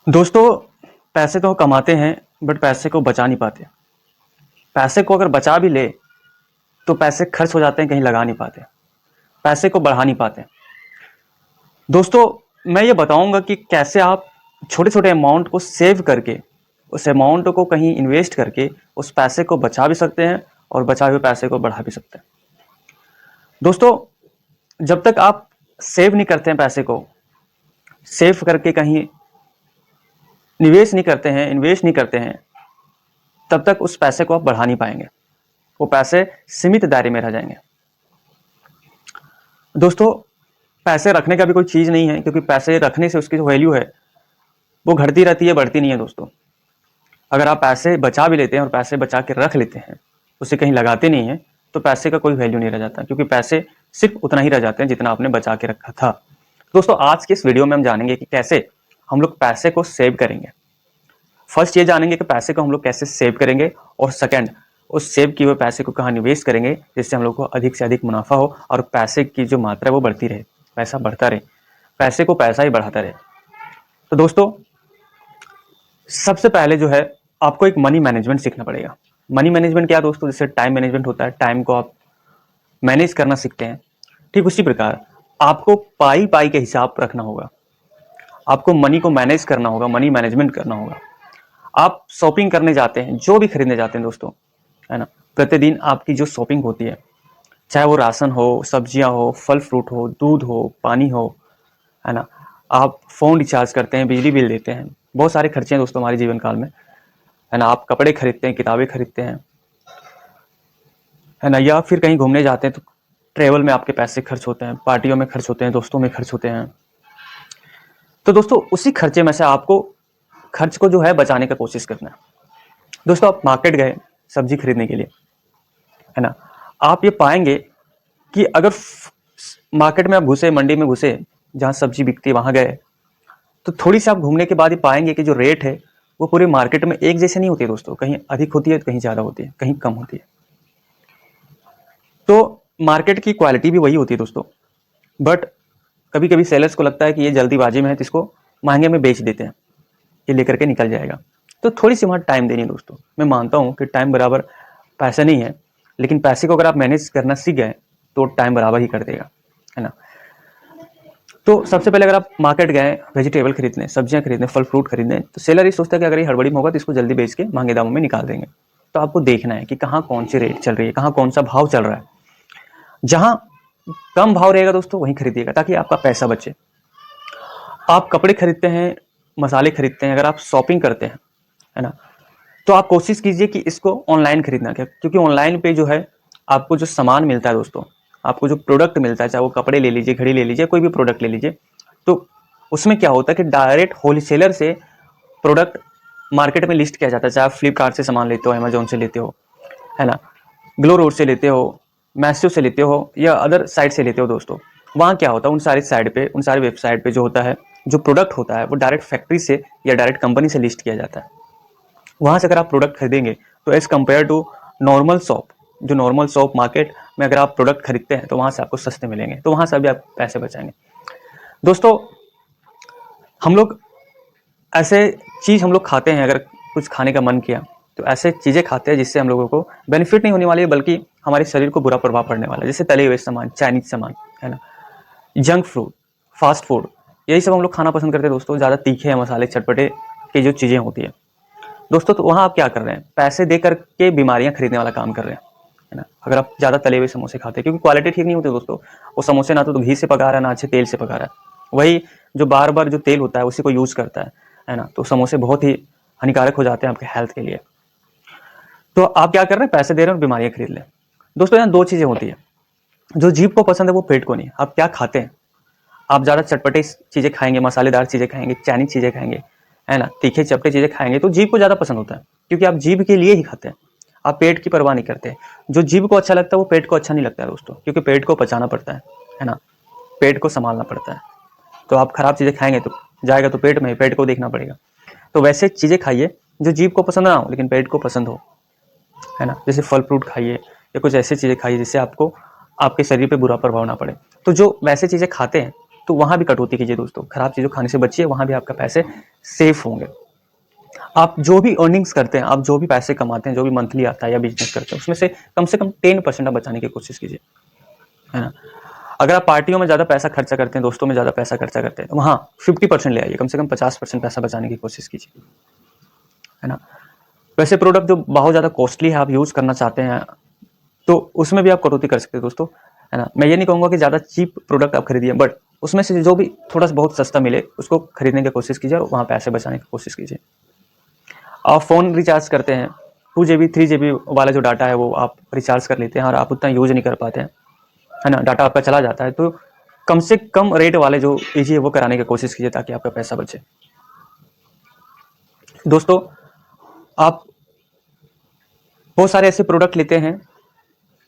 दोस्तों, पैसे तो कमाते हैं बट पैसे को बचा नहीं पाते। पैसे को अगर बचा भी ले तो पैसे खर्च हो जाते हैं, कहीं लगा नहीं पाते। पैसे को बढ़ा नहीं पाते। दोस्तों, मैं ये बताऊंगा कि कैसे आप छोटे छोटे अमाउंट को सेव करके उस अमाउंट को कहीं इन्वेस्ट करके उस पैसे को बचा भी सकते हैं और बचाए हुए पैसे को बढ़ा भी सकते हैं। दोस्तों, जब तक आप सेव नहीं करते हैं, पैसे को सेव करके कहीं निवेश नहीं करते हैं, इन्वेस्ट नहीं करते हैं, तब तक उस पैसे को आप बढ़ा नहीं पाएंगे। वो पैसे सीमित दायरे में रह जाएंगे। दोस्तों, पैसे रखने का भी कोई चीज़ नहीं है, क्योंकि पैसे रखने से उसकी जो वैल्यू है वो घटती रहती है, बढ़ती नहीं है। दोस्तों, अगर आप पैसे बचा भी लेते हैं और पैसे बचा के रख लेते हैं, उसे कहीं लगाते नहीं हैं, तो पैसे का कोई वैल्यू नहीं रह जाता, क्योंकि पैसे सिर्फ उतना ही रह जाते हैं जितना आपने बचा के रखा था। दोस्तों, आज के इस वीडियो में हम जानेंगे कि कैसे हम लोग पैसे को सेव करेंगे। फर्स्ट ये जानेंगे कि पैसे को हम लोग कैसे सेव करेंगे, और सेकंड उस सेव किए हुए पैसे को कहाँ निवेश करेंगे जिससे हम लोग को अधिक से अधिक मुनाफा हो और पैसे की जो मात्रा है वो बढ़ती रहे, पैसा बढ़ता रहे, पैसे को पैसा ही बढ़ाता रहे। तो दोस्तों, सबसे पहले जो है आपको एक मनी मैनेजमेंट सीखना पड़ेगा। मनी मैनेजमेंट क्या दोस्तों? जैसे टाइम मैनेजमेंट होता है, टाइम को आप मैनेज करना सीखते हैं, ठीक उसी प्रकार आपको पाई पाई के हिसाब रखना होगा। आपको मनी को मैनेज करना होगा, मनी मैनेजमेंट करना होगा। आप शॉपिंग करने जाते हैं, जो भी खरीदने जाते हैं दोस्तों, है ना, प्रतिदिन आपकी जो शॉपिंग होती है, चाहे वो राशन हो, सब्जियां हो, फल फ्रूट हो, दूध हो, पानी हो, है ना, आप फ़ोन रिचार्ज करते हैं, बिजली बिल देते हैं, बहुत सारे खर्चे हैं दोस्तों हमारे जीवन काल में, है ना। आप कपड़े खरीदते हैं, किताबें खरीदते हैं, है ना, या फिर कहीं घूमने जाते हैं तो ट्रेवल में आपके पैसे खर्च होते हैं, पार्टियों में खर्च होते हैं, दोस्तों में खर्च होते हैं। तो दोस्तों, उसी खर्चे में से आपको खर्च को जो है बचाने का कोशिश करना है। दोस्तों, आप मार्केट गए सब्जी खरीदने के लिए, है ना, आप ये पाएंगे कि अगर मार्केट में आप घुसे, मंडी में घुसे, जहाँ सब्जी बिकती है वहाँ गए, तो थोड़ी सी आप घूमने के बाद ये पाएंगे कि जो रेट है वो पूरे मार्केट में एक जैसे नहीं होती है दोस्तों। कहीं अधिक होती है, कहीं ज़्यादा होती है, कहीं कम होती है। तो मार्केट की क्वालिटी भी वही होती है दोस्तों, बट कभी कभी सेलर्स को लगता है कि ये जल्दीबाजी में है तो इसको महंगे में बेच देते हैं, ये लेकर के निकल जाएगा। तो थोड़ी सी वहाँ टाइम देनी है दोस्तों। मैं मानता हूँ कि टाइम बराबर पैसा नहीं है, लेकिन पैसे को अगर आप मैनेज करना सीख गए तो टाइम बराबर ही कर देगा, है ना। तो सबसे पहले अगर आप मार्केट गए वेजिटेबल खरीदने, सब्जियां खरीदने, फल फ्रूट खरीदने, तो सेलर ये सोचता है कि अगर ये हड़बड़ी में होगा तो इसको जल्दी बेच के महंगे दामों में निकाल देंगे। तो आपको देखना है कि कहाँ कौन सी रेट चल रही है, कहाँ कौन सा भाव चल रहा है। जहां कम भाव रहेगा दोस्तों वहीं खरीदिएगा, ताकि आपका पैसा बचे। आप कपड़े खरीदते हैं, मसाले खरीदते हैं, अगर आप शॉपिंग करते हैं, है ना, तो आप कोशिश कीजिए कि इसको ऑनलाइन खरीदना, क्या, क्योंकि ऑनलाइन पे जो है आपको जो सामान मिलता है दोस्तों, आपको जो प्रोडक्ट मिलता है, चाहे वो कपड़े ले लीजिए, घड़ी ले लीजिए, कोई भी प्रोडक्ट ले लीजिए, तो उसमें क्या होता है कि डायरेक्ट होलसेलर से प्रोडक्ट मार्केट में लिस्ट किया जाता है। चाहे आप फ्लिपकार्ट से सामान लेते हो, अमेजोन से लेते हो, है ना, ग्लो रोड से लेते हो, मैस्यो से लेते हो, या अदर साइट से लेते हो दोस्तों, वहाँ क्या होता है, उन सारी साइट पे, उन सारी वेबसाइट पे जो होता है, जो प्रोडक्ट होता है वो डायरेक्ट फैक्ट्री से या डायरेक्ट कंपनी से लिस्ट किया जाता है। वहाँ से अगर आप प्रोडक्ट खरीदेंगे तो as compare to normal shop, जो नॉर्मल शॉप मार्केट में अगर आप प्रोडक्ट खरीदते हैं तो वहाँ से आपको सस्ते मिलेंगे, तो वहाँ से भी आप पैसे बचाएंगे। दोस्तों, हम लोग ऐसे चीज़ हम लोग खाते हैं, अगर कुछ खाने का मन किया तो ऐसे चीज़ें खाते हैं जिससे हम लोगों को बेनिफिट नहीं होने वाली है, बल्कि हमारे शरीर को बुरा प्रभाव पड़ने वाला है। जैसे तले हुए सामान, चाइनीज सामान, है ना, जंक फूड, फास्ट फूड, यही सब हम लोग खाना पसंद करते हैं दोस्तों। ज़्यादा तीखे मसाले, चटपटे की जो चीज़ें होती है दोस्तों, तो वहाँ आप क्या कर रहे हैं, पैसे दे करके बीमारियाँ खरीदने वाला काम कर रहे हैं, है ना। अगर आप ज़्यादा तले हुए समोसे खाते हैं, क्योंकि क्वालिटी ठीक नहीं होती दोस्तों, वो समोसे ना तो घी से पका रहा है, ना अच्छे तेल से पका रहा है, वही जो बार बार जो तेल होता है उसी को यूज़ करता है ना, तो समोसे बहुत ही हानिकारक हो जाते हैं आपके हेल्थ के लिए। तो आप क्या कर रहे हैं, पैसे दे रहे हैं और बीमारियाँ खरीद लें। दोस्तों, यहाँ दो चीज़ें होती है, जो जीभ को पसंद है वो पेट को नहीं। आप क्या खाते हैं, आप ज़्यादा चटपटे चीज़ें खाएंगे, मसालेदार चीज़ें खाएंगे, चाइनीज चीज़ें खाएंगे, है ना, तीखे चपटे चीज़ें खाएंगे तो जीभ को ज़्यादा पसंद होता है, क्योंकि आप जीभ के लिए ही खाते हैं, आप पेट की परवाह नहीं करते। जो जीभ को अच्छा लगता है वो पेट को अच्छा नहीं लगता है दोस्तों, क्योंकि पेट को पचाना पड़ता है ना, पेट को संभालना पड़ता है। तो आप खराब चीज़ें खाएंगे तो जाएगा तो पेट में, पेट को देखना पड़ेगा। तो वैसे चीज़ें खाइए जो जीभ को पसंद ना हो लेकिन पेट को पसंद हो, है ना। जैसे फल फ्रूट खाइए या कुछ ऐसी चीज़ें खाइए जिससे आपको आपके शरीर पे बुरा प्रभाव ना पड़े। तो जो वैसे चीज़ें खाते हैं तो वहाँ भी कटौती कीजिए दोस्तों, खराब चीज़ों खाने से बचिए, वहाँ भी आपका पैसे सेफ होंगे। आप जो भी अर्निंग्स करते हैं, आप जो भी पैसे कमाते हैं, जो भी मंथली आता है या बिजनेस करते हैं, उसमें से कम 10% आप बचाने की कोशिश कीजिए, है ना। अगर आप पार्टियों में ज़्यादा पैसा खर्चा करते हैं, दोस्तों में ज़्यादा पैसा खर्चा करते हैं, तो वहाँ 50% ले आइए, कम से कम 50% पैसा बचाने की कोशिश कीजिए, है ना। वैसे प्रोडक्ट जो बहुत ज़्यादा कॉस्टली है, आप यूज़ करना चाहते हैं, तो उसमें भी आप कटौती कर सकते हैं दोस्तों, है ना। मैं ये नहीं कहूँगा कि ज़्यादा चीप प्रोडक्ट आप खरीदिए, बट उसमें से जो भी थोड़ा सा बहुत सस्ता मिले उसको खरीदने की कोशिश कीजिए और वहाँ पैसे बचाने की कोशिश कीजिए। आप फ़ोन रिचार्ज करते हैं, 2 GB 3 GB वाला जो डाटा है वो आप रिचार्ज कर लेते हैं और आप उतना यूज़ नहीं कर पाते हैं, है ना, डाटा आपका चला जाता है, तो कम से कम रेट वाले जो लीजिए वो कराने की कोशिश कीजिए ताकि आपका पैसा बचे। दोस्तों, आप बहुत सारे ऐसे प्रोडक्ट लेते हैं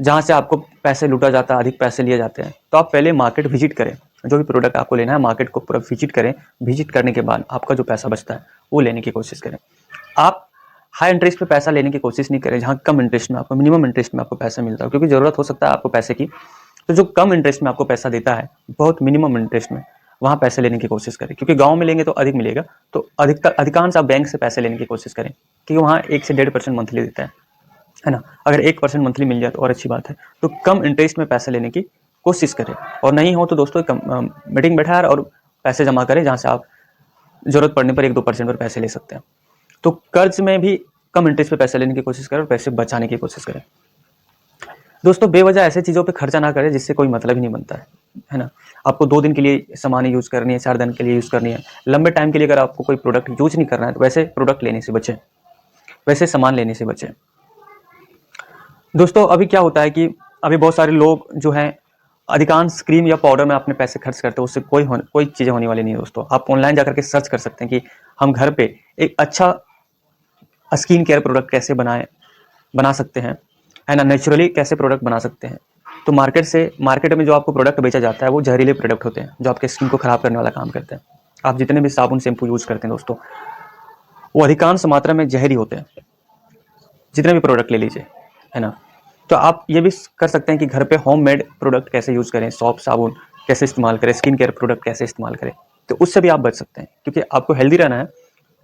जहाँ से आपको पैसे लूटा जाता है, अधिक पैसे लिए जाते हैं, तो आप पहले मार्केट विजिट करें। जो भी प्रोडक्ट आपको लेना है, मार्केट को पूरा विजिट करें। विजिट करने के बाद आपका जो पैसा बचता है वो लेने की कोशिश करें। आप हाई इंटरेस्ट पे पैसा लेने की कोशिश नहीं करें, जहाँ कम इंटरेस्ट में आपको, मिनिमम इंटरेस्ट में आपको पैसा मिलता है, क्योंकि ज़रूरत हो सकता है आपको पैसे की, तो जो कम इंटरेस्ट में आपको पैसा देता है, बहुत मिनिमम इंटरेस्ट में, वहाँ पैसे लेने की कोशिश करें। क्योंकि गाँव में लेंगे तो अधिक मिलेगा, तो अधिकांश आप बैंक से पैसे लेने की कोशिश करें, क्योंकि वहाँ 1 से 1.5% मंथली देता है ना। अगर 1% मंथली मिल जाए तो और अच्छी बात है। तो कम इंटरेस्ट में पैसे लेने की कोशिश करें, और नहीं हो तो दोस्तों मीटिंग बैठा और पैसे जमा करें, जहाँ से आप जरूरत पड़ने पर 1-2% पर पैसे ले सकते हैं। तो कर्ज में भी कम इंटरेस्ट पे पैसे लेने की कोशिश करें और पैसे बचाने की कोशिश करें। दोस्तों, बेवजह ऐसे चीज़ों पे खर्चा ना करें जिससे कोई मतलब ही नहीं बनता है ना। आपको 2 दिन के लिए सामान यूज़ करनी है, 4 दिन के लिए यूज़ करनी है, लंबे टाइम के लिए अगर आपको कोई प्रोडक्ट यूज नहीं करना है, तो वैसे प्रोडक्ट लेने से बचें, वैसे सामान लेने से बचें। दोस्तों, अभी क्या होता है कि अभी बहुत सारे लोग जो हैं अधिकांश क्रीम या पाउडर में अपने पैसे खर्च करते हैं, उससे कोई चीज़ें होने वाली नहीं है दोस्तों। आप ऑनलाइन जाकर के सर्च कर सकते हैं कि हम घर पे एक अच्छा स्किन केयर प्रोडक्ट कैसे बना सकते हैं, है ना, नेचुरली कैसे प्रोडक्ट बना सकते हैं। तो मार्केट में जो आपको प्रोडक्ट बेचा जाता है वो जहरीले प्रोडक्ट होते हैं, जो आपके स्किन को खराब करने वाला काम करते हैं। आप जितने भी साबुन शैम्पू यूज़ करते हैं दोस्तों, वो अधिकांश मात्रा में जहरी होते हैं, जितने भी प्रोडक्ट ले लीजिए, है ना। तो आप ये भी कर सकते हैं कि घर पे होममेड प्रोडक्ट कैसे यूज़ करें, सॉप साबुन कैसे इस्तेमाल करें, स्किन केयर प्रोडक्ट कैसे इस्तेमाल करें, तो उससे भी आप बच सकते हैं। क्योंकि आपको हेल्दी रहना है,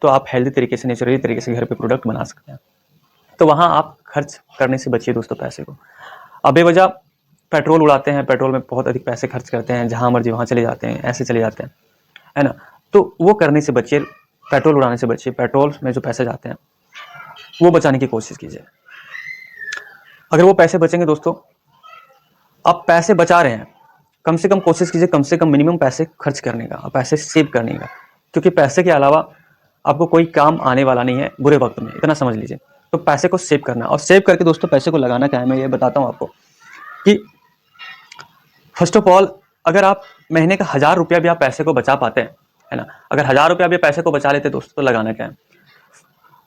तो आप हेल्दी तरीके से, नेचुरली तरीके से घर पे प्रोडक्ट बना सकते हैं। तो वहाँ आप खर्च करने से बचिए दोस्तों पैसे को। अब बेवजह पेट्रोल उड़ाते हैं, पेट्रोल में बहुत अधिक पैसे खर्च करते हैं, जहाँ मर्जी वहाँ चले जाते हैं, ऐसे चले जाते हैं, है ना। तो वो करने से बचिए, पेट्रोल उड़ाने से बचिए। पेट्रोल में जो पैसे जाते हैं वो बचाने की कोशिश कीजिए। अगर वो पैसे बचेंगे दोस्तों, आप पैसे बचा रहे हैं, कम से कम कोशिश कीजिए, कम से कम मिनिमम पैसे खर्च करने का, पैसे सेव करने का, क्योंकि पैसे के अलावा आपको कोई काम आने वाला नहीं है बुरे वक्त में, इतना समझ लीजिए। तो पैसे को सेव करना, और सेव करके दोस्तों पैसे को लगाना क्या है, मैं ये बताता हूँ आपको कि फर्स्ट ऑफ ऑल, अगर आप महीने का 1000 रुपया भी आप पैसे को बचा पाते हैं, है ना, अगर 1000 रुपया भी पैसे को बचा लेते हैं दोस्तों, तो लगाना क्या है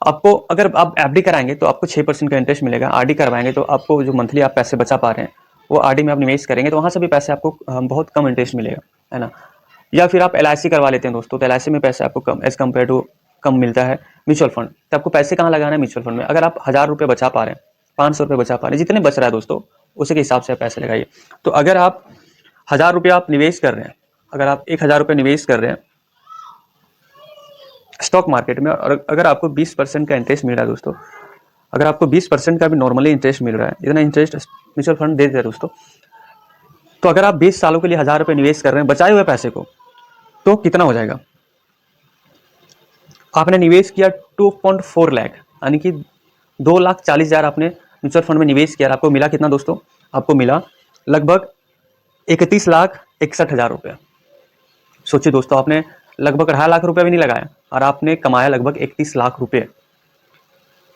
आपको। अगर आप एफडी कराएंगे तो आपको 6% का इंटरेस्ट मिलेगा। आरडी करवाएंगे तो आपको जो मंथली आप पैसे बचा पा रहे हैं वो आरडी में आप निवेश करेंगे तो वहाँ से भी पैसे आपको बहुत कम इंटरेस्ट मिलेगा, है ना। या फिर आप एलआईसी करवा लेते हैं दोस्तों, तो एलआईसी में पैसे आपको कम एज कम्पेयर टू कम मिलता है। म्यूचुअल फंड, तो आपको पैसे कहाँ लगाना है, म्यूचुअल फंड में। अगर आप 1000 रुपये बचा पा रहे हैं, 500 रुपये बचा पा रहे हैं, जितने बच रहा है दोस्तों, उसी के हिसाब से आप पैसे लगाइए। तो अगर आप 1000 रुपये आप निवेश कर रहे हैं, अगर आप 1000 रुपये निवेश कर रहे हैं स्टॉक मार्केट में, और अगर आपको 20% का इंटरेस्ट मिल रहा है दोस्तों, अगर आपको 20% का भी नॉर्मली इंटरेस्ट मिल रहा है, इतना इंटरेस्ट म्यूचुअल फंड देते हैं दोस्तों, तो अगर आप 20 सालों के लिए 1000 रुपये निवेश कर रहे हैं बचाए हुए पैसे को, तो कितना हो जाएगा। आपने निवेश किया 2.4 लाख, यानी कि 2,40,000 आपने म्यूचुअल फंड में निवेश किया, आपको मिला कितना दोस्तों, आपको मिला लगभग 31,61,000 रुपया। सोचिए दोस्तों, आपने लगभग 2.5 लाख रुपया भी नहीं लगाया और आपने कमाया लगभग 31 लाख रुपये,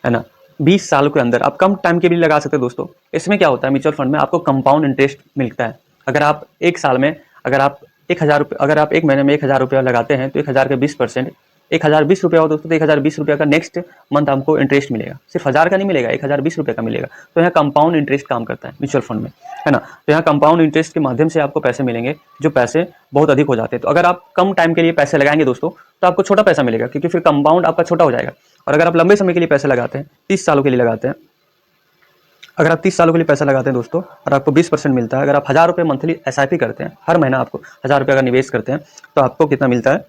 है ना। 20 सालों के अंदर आप कम टाइम के भी लगा सकते हैं दोस्तों। इसमें क्या होता है, म्यूचुअल फंड में आपको कंपाउंड इंटरेस्ट मिलता है। अगर आप एक साल में, अगर आप 1000 रुपये, अगर आप एक महीने में 1000 रुपया लगाते हैं, तो 1000 के 20%, 1020 रुपया हो दोस्तों, तो 1020 रुपया का नेक्स्ट मंथ आपको इंटरेस्ट मिलेगा। सिर्फ 1000 का नहीं मिलेगा, 1020 रुपये का मिलेगा। तो यहाँ कंपाउंड इंटरेस्ट काम करता है म्यूचुअल फंड में, है ना। तो यहाँ कंपाउंड इंटरेस्ट के माध्यम से आपको पैसे मिलेंगे, जो पैसे बहुत अधिक हो जाते हैं। तो अगर आप कम टाइम के लिए पैसे लगाएंगे दोस्तों, तो आपको छोटा पैसा मिलेगा, क्योंकि फिर कंपाउंड आपका छोटा हो जाएगा। और अगर आप लंबे समय के लिए पैसे लगाते हैं, 30 सालों के लिए लगाते हैं, अगर आप 30 सालों के लिए पैसा लगाते हैं दोस्तों और आपको 20% मिलता है, अगर आप 1000 रुपये मंथली एसआईपी करते हैं, हर महीना आपको 1000 रुपये का निवेश करते हैं, तो आपको कितना मिलता है,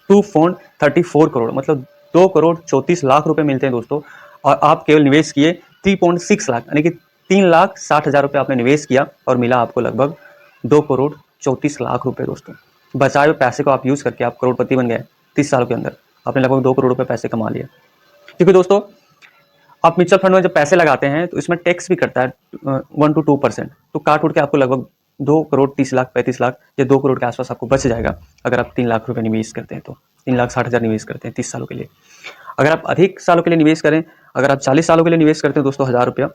2.34 करोड़, मतलब 2 करोड़ 34 लाख रुपए मिलते हैं दोस्तों। और आप केवल निवेश किए 3.6 लाख, यानी कि 3,60,000 रुपये आपने निवेश किया और मिला आपको लगभग 2 करोड़ 34 लाख रुपए दोस्तों। बचाए हुए पैसे को आप यूज करके आप करोड़पति बन गए 30 सालों के अंदर। आपने लगभग 2 करोड़ रुपए पैसे कमा लिए। क्योंकि दोस्तों आप म्यूचुअल फंड में जब पैसे लगाते हैं तो इसमें टैक्स भी कटता है 1 to 2%, तो काट उठ के आपको लगभग 2 करोड़ 30 लाख 35 लाख या 2 करोड़ के आसपास आपको बच जाएगा अगर आप 3 लाख रुपए निवेश करते हैं तो 3,60,000 निवेश करते हैं 30 सालों के लिए। अगर आप अधिक सालों के लिए निवेश करें, अगर आप 40 सालों के लिए निवेश करते हैं दोस्तों 1,000 रुपया,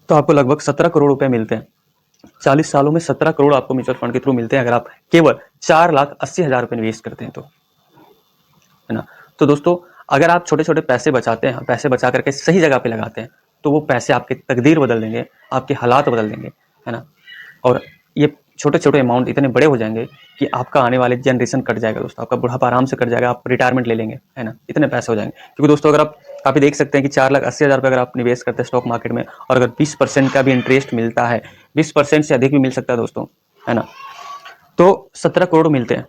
तो आपको लगभग 17 करोड़ रुपए मिलते हैं। 40 सालों में 17 करोड़ आपको म्यूचुअल फंड के थ्रू मिलते हैं अगर आप केवल 4,80,000 रुपए निवेश करते हैं तो, है ना। तो दोस्तों अगर आप छोटे छोटे पैसे बचाते हैं, पैसे बचा करके सही जगह पे लगाते हैं, तो वो पैसे आपकी तकदीर बदल देंगे, आपके हालात बदल देंगे, है ना। और ये छोटे छोटे अमाउंट इतने बड़े हो जाएंगे कि आपका आने वाले जनरेशन कट जाएगा दोस्तों, आपका बुढ़ापा आराम से कट जाएगा, आप रिटायरमेंट ले लेंगे, है ना। इतने पैसे हो जाएंगे। क्योंकि दोस्तों अगर आप देख सकते हैं कि 4,80,000 रुपये अगर आप निवेश करते हैं स्टॉक मार्केट में, और अगर 20% का भी इंटरेस्ट मिलता है, 20% से अधिक भी मिल सकता है दोस्तों, है ना, तो 17 करोड़ मिलते हैं।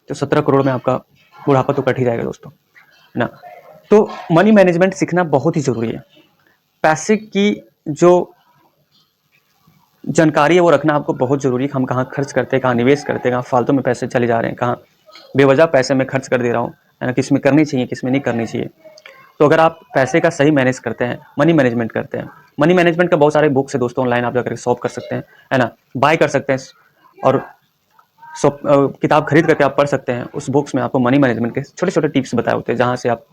तो 17 करोड़ में आपका बुढ़ापा तो कट ही जाएगा दोस्तों, है ना। तो मनी मैनेजमेंट सीखना बहुत ही जरूरी है। पैसे की जो जानकारी है वो रखना आपको बहुत जरूरी है। हम कहाँ खर्च करते हैं, कहाँ निवेश करते हैं, कहाँ फालतू में पैसे चले जा रहे हैं, कहाँ बेवजह पैसे में खर्च कर दे रहा हूँ, है ना, किस में करनी चाहिए किस में नहीं करनी चाहिए। तो अगर आप पैसे का सही मैनेज करते हैं, मनी मैनेजमेंट करते हैं, मनी मैनेजमेंट का बहुत सारे बुक्स है दोस्तों, ऑनलाइन आप जाकर शॉप कर सकते हैं, है ना, बाय कर सकते हैं, और किताब खरीद करके आप पढ़ सकते हैं। उस बुक्स में आपको मनी मैनेजमेंट के छोटे छोटे टिप्स बताए होते हैं, जहाँ से आप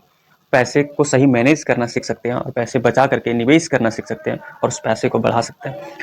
पैसे को सही मैनेज करना सीख सकते हैं और पैसे बचा करके निवेश करना सीख सकते हैं और उस पैसे को बढ़ा सकते हैं।